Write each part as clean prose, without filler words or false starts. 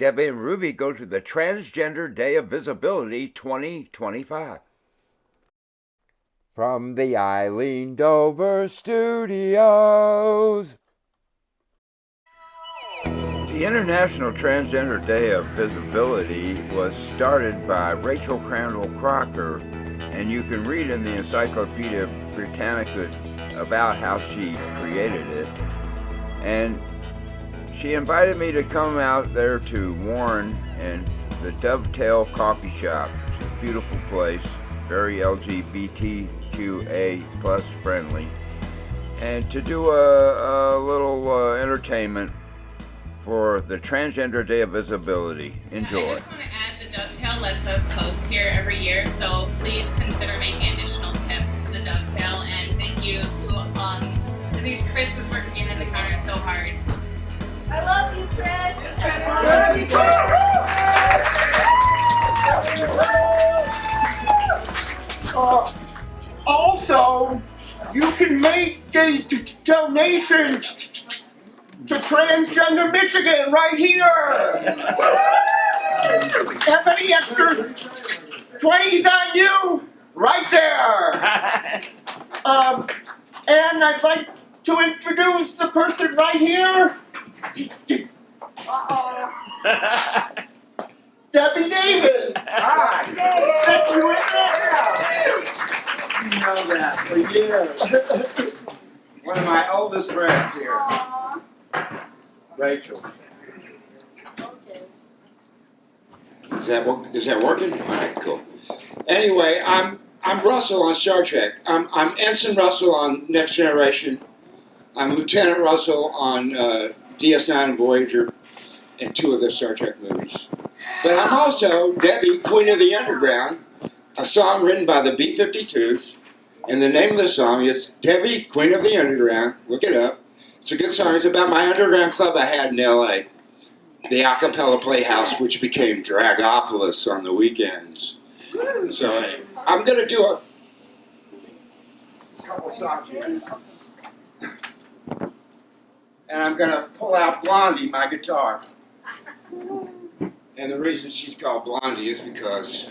Debbie and Ruby go to the Transgender Day of Visibility 2025. From the Eileen Dover Studios. The International Transgender Day of Visibility was started by Rachel Crandall Crocker, and you can read in the Encyclopedia Britannica about how she created it. And she invited me to come out there to Warren and the Dovetail Coffee Shop. It's a beautiful place, very LGBTQA plus friendly, and to do a little entertainment for the Transgender Day of Visibility. Enjoy. I just want to add the Dovetail lets us host here every year, so please consider making an additional tip to the Dovetail, and thank you to I think Chris is working behind the counter so hard. I love you, Chris. Also, you can make donations to Transgender Michigan right here. Have any extra 20s on you? Right there. And I'd like to introduce the person right here. Debbie David. Hi. Thank you. You know that for years. One of my oldest friends here. Rachel. Is that working? All right, cool. Anyway, I'm Russell on Star Trek. I'm Ensign Russell on Next Generation. I'm Lieutenant Russell on DS9 and Voyager and 2 of the Star Trek movies. But I'm also Debbie, Queen of the Underground, a song written by the B-52s. And the name of the song is Debbie, Queen of the Underground. Look it up. It's a good song. It's about my underground club I had in L.A., the a cappella playhouse, which became Dragopolis on the weekends. So anyway, I'm going to do a couple songs here. And I'm going to pull out Blondie, my guitar. And the reason she's called Blondie is because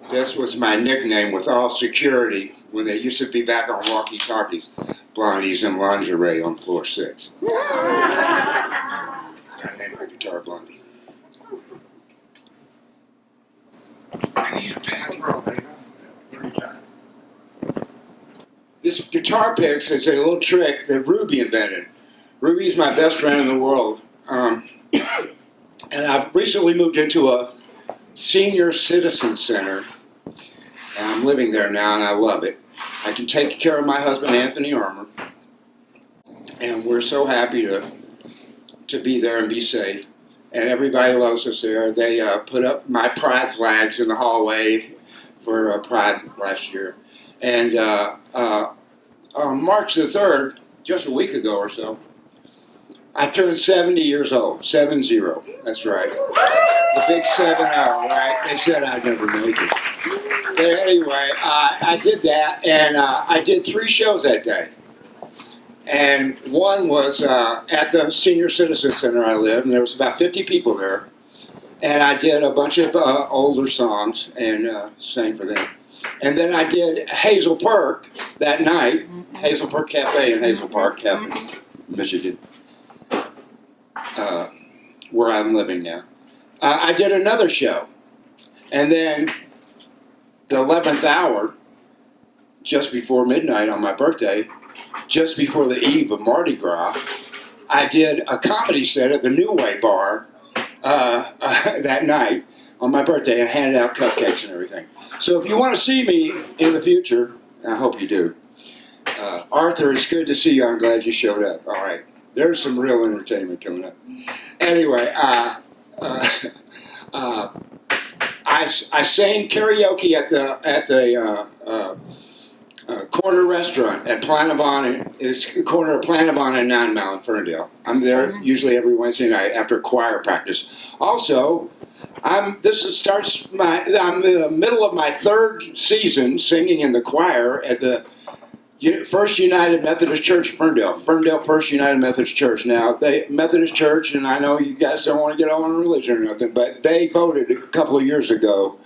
this was my nickname with all security when they used to be back on walkie-talkies. Blondies in lingerie on floor 6. I named my guitar Blondie. I need a pad. This guitar pick is a little trick that Ruby invented. Ruby's my best friend in the world. And I've recently moved into a senior citizen center. And I'm living there now and I love it. I can take care of my husband, Anthony Armour. And we're so happy to be there and be safe. And everybody loves us there. They put up my pride flags in the hallway for Pride last year. And on March the 3rd, just a week ago or so, I turned 70 years old. 7-0. That's right. The big 7-0, right? They said I'd never make it. But anyway, I did that, and I did 3 shows that day. And one was at the Senior Citizen Center I live, and there was about 50 people there. And I did a bunch of older songs and sang for them. And then I did Hazel Park that night, Hazel Park Cafe in Hazel Park, Michigan, where I'm living now. I did another show. And then the 11th hour, just before midnight on my birthday, just before the eve of Mardi Gras, I did a comedy set at the New Way Bar that night on my birthday and handed out cupcakes and everything. So if you want to see me in the future, I hope you do. Arthur, it's good to see you. I'm glad you showed up. All right. There's some real entertainment coming up. Anyway, I sang karaoke at the corner restaurant at Planabon. It's the corner of Planabon and 9 Mile in Ferndale. I'm there usually every Wednesday night after choir practice. Also, I'm in the middle of my 3rd season singing in the choir at the First United Methodist Church of Ferndale. Ferndale First United Methodist Church. Now, Methodist Church, and I know you guys don't want to get on religion or nothing, but they voted a couple of years ago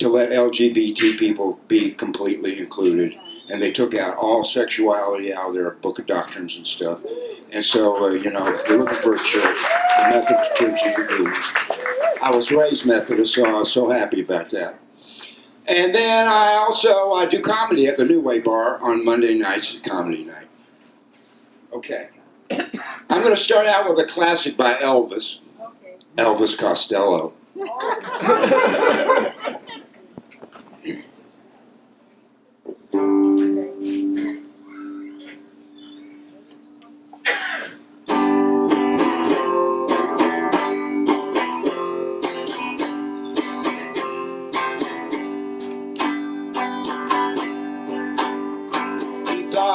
to let LGBT people be completely included. And they took out all sexuality out of their book of doctrines and stuff. And so, if you're looking for a church, the Methodist Church is a good one. I was raised Methodist, so I was so happy about that. And then I do comedy at the New Way Bar on Monday nights at Comedy Night. Okay. I'm going to start out with a classic by Elvis. Okay. Elvis Costello.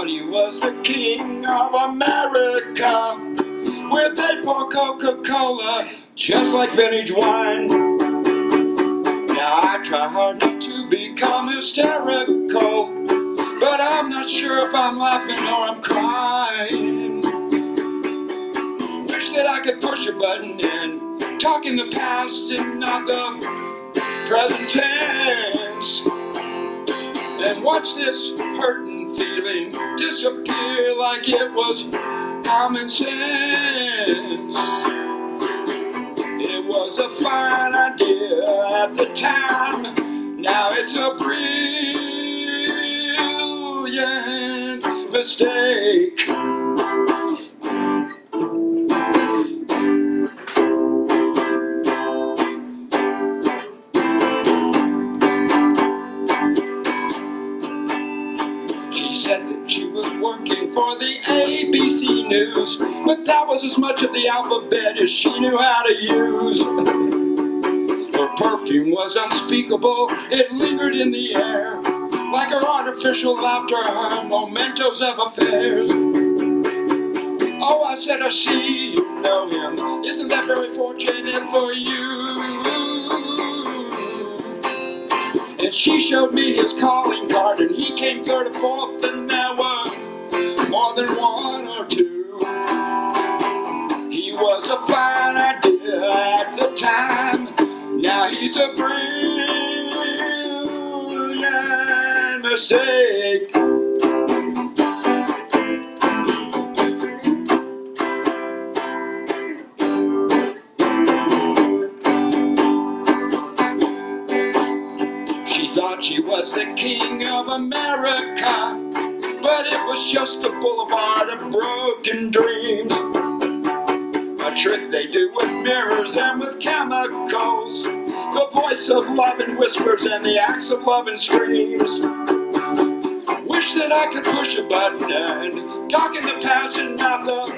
He was the king of America, where they pour Coca-Cola just like vintage wine. Now I try hard not to become hysterical, but I'm not sure if I'm laughing or I'm crying. Wish that I could push a button and talk in the past and not the present tense, and watch this hurting feeling disappear like it was common sense. It was a fine idea at the time. Now it's a brilliant mistake. Working for the ABC News, but that was as much of the alphabet as she knew how to use. Her perfume was unspeakable, it lingered in the air, like her artificial laughter, her mementos of affairs. Oh, I said, I see you know him, isn't that very fortunate for you? And she showed me his calling card, and he came third or fourth, and there were more than one or two. He was a fine idea at the time. Now he's a brilliant mistake. She thought she was the king of America, but it was just a boulevard of broken dreams. A trick they do with mirrors and with chemicals, the voice of love and whispers and the acts of love and screams. Wish that I could push a button and talk in the past and not the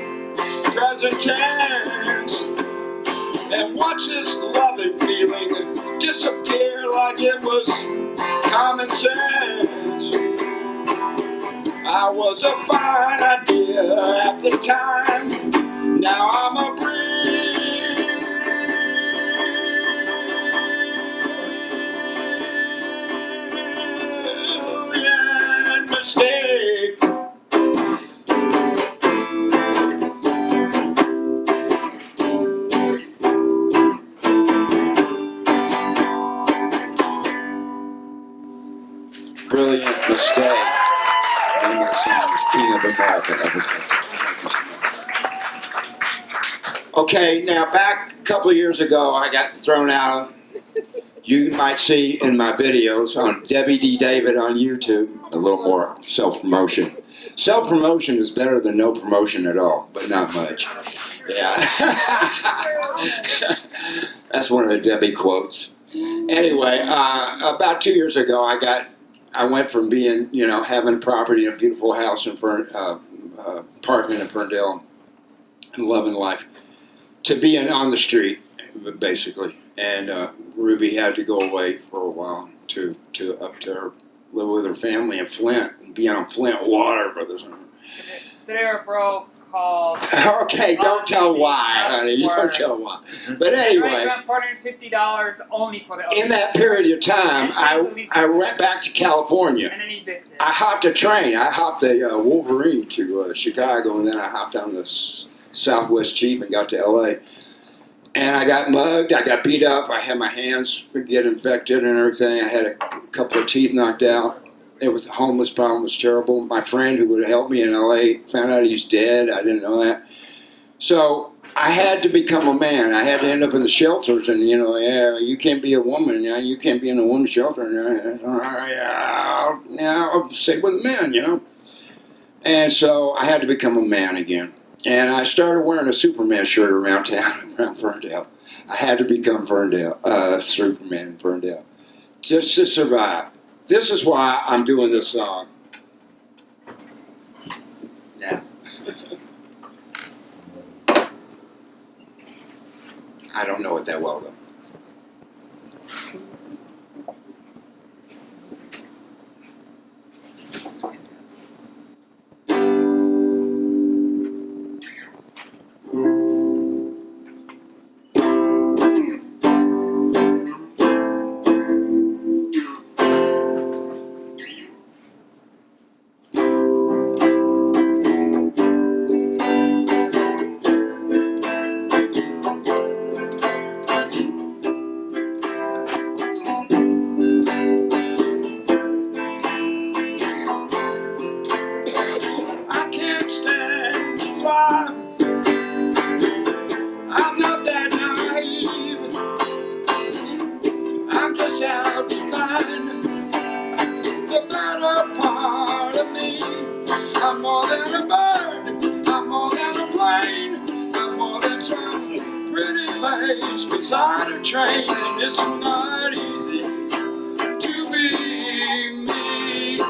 present tense, and watch this loving feeling disappear like it was common sense. I was a fine idea at the time. Now I'm a brilliant mistake. Brilliant mistake. King of America. Okay, now back a couple of years ago, I got thrown out. You might see in my videos on Debbie D. David on YouTube, a little more self-promotion. Self-promotion is better than no promotion at all, but not much. Yeah. That's one of the Debbie quotes. Anyway, about 2 years ago, I went from being, having property in a beautiful house in apartment in Ferndale and loving life, to being on the street, basically. And Ruby had to go away for a while to live with her family in Flint and be on Flint water, brothers. Cerebral called. Okay, don't tell why, honey. You don't tell why. But anyway, About $450 only for the. in that period of time, I went back to California. And then he did this. I hopped a train. I hopped the Wolverine to Chicago, and then I hopped on the Southwest Chief and got to L.A. And I got mugged. I got beat up. I had my hands get infected and everything. I had a couple of teeth knocked out. It was the homeless problem was terrible. My friend who would have helped me in L.A. found out he's dead. I didn't know that. So I had to become a man. I had to end up in the shelters, and yeah, you can't be a woman. You can't be in a woman's shelter. I'll stay with men. And so I had to become a man again. And I started wearing a Superman shirt around town, around Ferndale. I had to become Superman in Ferndale, just to survive. This is why I'm doing this song. Yeah. I don't know it that well, though. I'm not that naive. I'm just out to find the better part of me. I'm more than a bird. I'm more than a plane. I'm more than some pretty face beside a train. And it's not easy to be me.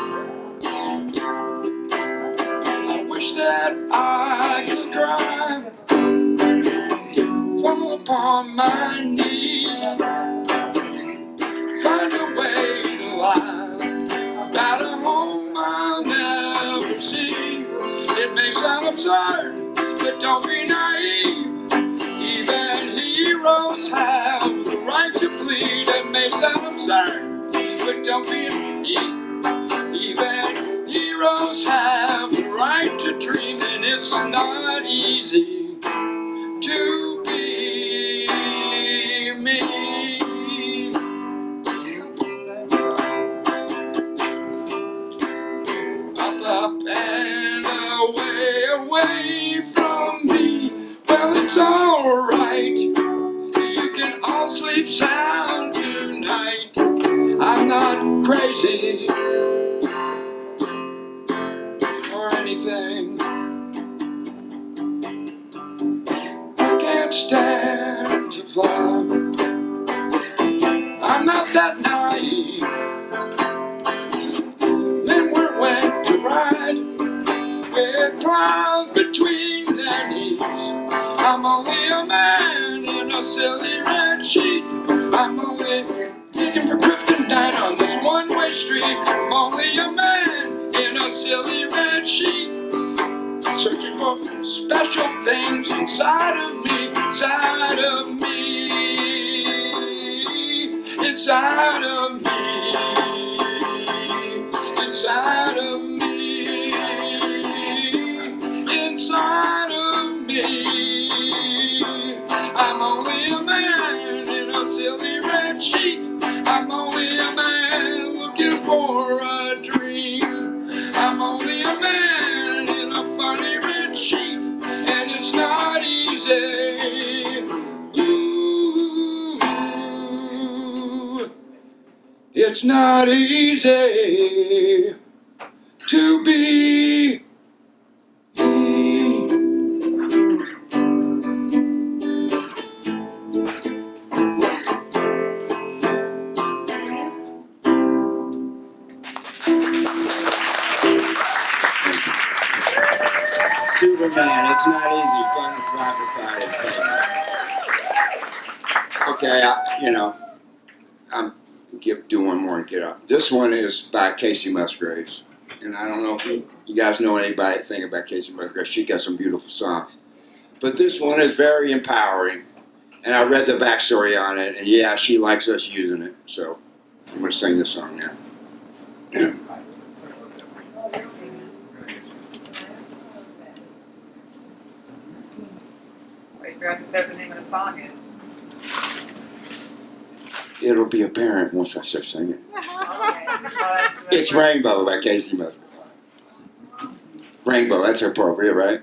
I wish that I could cry, fall upon my knees, find a way to lie about a home I'll never see. It may sound absurd, but don't be naive. Even heroes have the right to bleed. It may sound absurd, but don't be naive. Even heroes have the right to dream, and it's not easy to be me. Up and away from me. Well, it's alright. You can all sleep sound tonight. I'm not crazy or anything. I can't stand to fly. I'm not that naive. Men were went to ride with clouds between their knees. I'm only a man in a silly red sheet. I'm only digging for kryptonite on this one-way street. I'm only a man in a silly red sheet, searching for special things inside of me, inside of me, inside of me, inside of me, inside of me. I'm only a man in a silly red sheet. I'm only a man looking for a dream. I'm only a man in a funny red sheet, and it's not easy. Ooh, it's not easy to be me. Superman, it's not easy. Fun to prophesize. Okay, I'm do one more and get up. This one is by Casey Musgraves, And I don't know if you guys know anything about Casey Musgrave. She got some beautiful songs. But this one is very empowering. And I read the backstory on it, and yeah, she likes us using it. So I'm going to sing this song now. I forgot to say what the name of the song is. It'll be apparent once I start singing. Okay. It's Rainbow by Casey Musgrave. Rainbow, that's appropriate, right?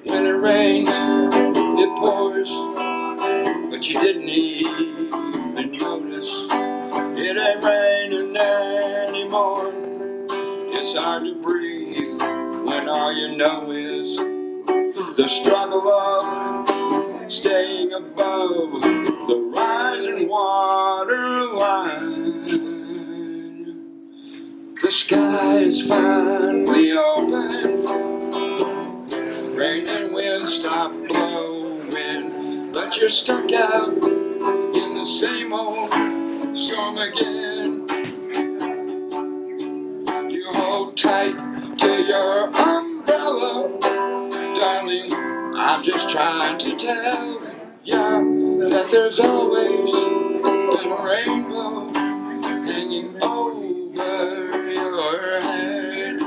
When it rains, it pours, but you didn't even notice. It ain't raining anymore. It's hard to breathe when all you know is the struggle of staying above the rising water line. The sky is finally open. Rain and wind stop blowing, but you're stuck out in the same old storm again. You hold tight to your umbrella, darling. I'm just trying to tell you that there's always been a rainbow hanging over your head.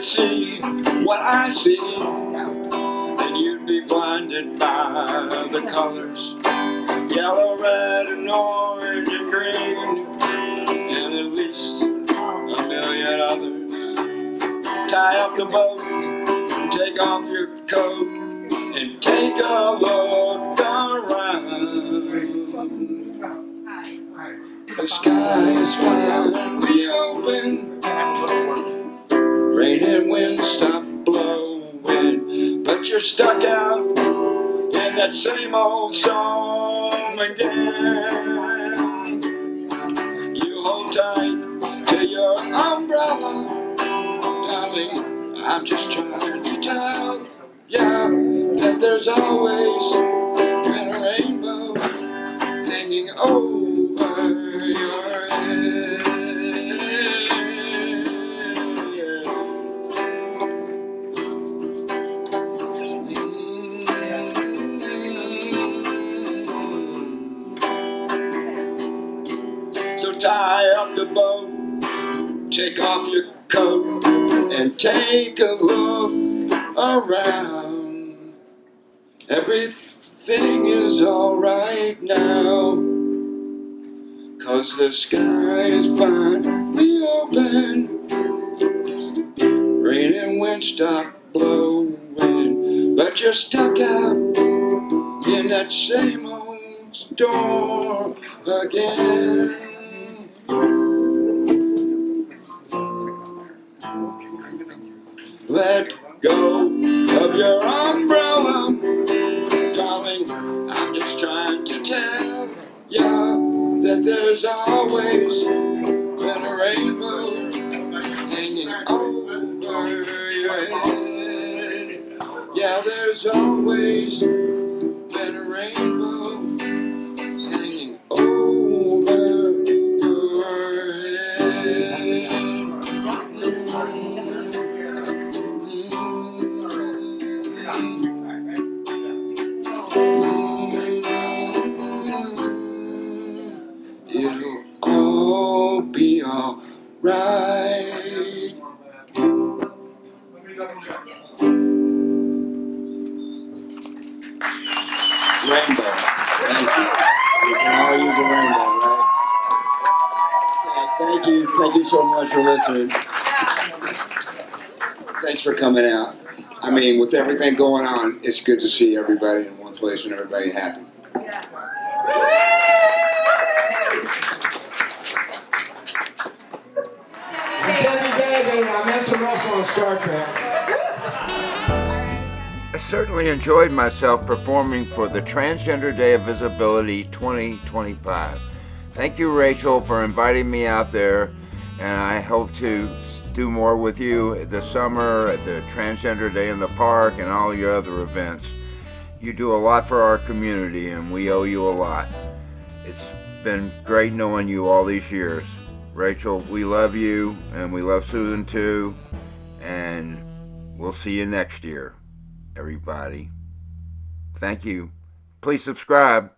See what I see, then you'd be blinded by the colors, yellow, red, and orange, and green, and at least a million others. Tie up the boat, take off your coat, and take a look around. The sky is finally open. Rain and wind stop blowing, but you're stuck out in that same old song again. You hold tight to your umbrella, darling. I'm just trying to tell ya that there's always been a rainbow hanging over your head. Tie up the boat, take off your coat, and take a look around. Everything is alright now, 'cause the sky is finally open. Rain and wind stop blowing, but you're stuck out in that same old storm again. Let go of your umbrella, darling. I'm just trying to tell ya that there's always been a rainbow hanging over your head. Yeah, there's always been a rainbow hanging over your head. It'll all be alright. Rainbow. Thank you. We can all use a rainbow, right? Yeah, thank you. Thank you so much for listening. Thanks for coming out. I mean, with everything going on, it's good to see everybody in one place and everybody happy. Debbie David, I met some Russell on Star Trek. I certainly enjoyed myself performing for the Transgender Day of Visibility 2025. Thank you, Rachel, for inviting me out there, and I hope to do more with you this summer at the Transgender Day in the Park and all your other events. You do a lot for our community, and we owe you a lot. It's been great knowing you all these years. Rachel, we love you, and we love Susan too, and we'll see you next year, everybody. Thank you. Please subscribe.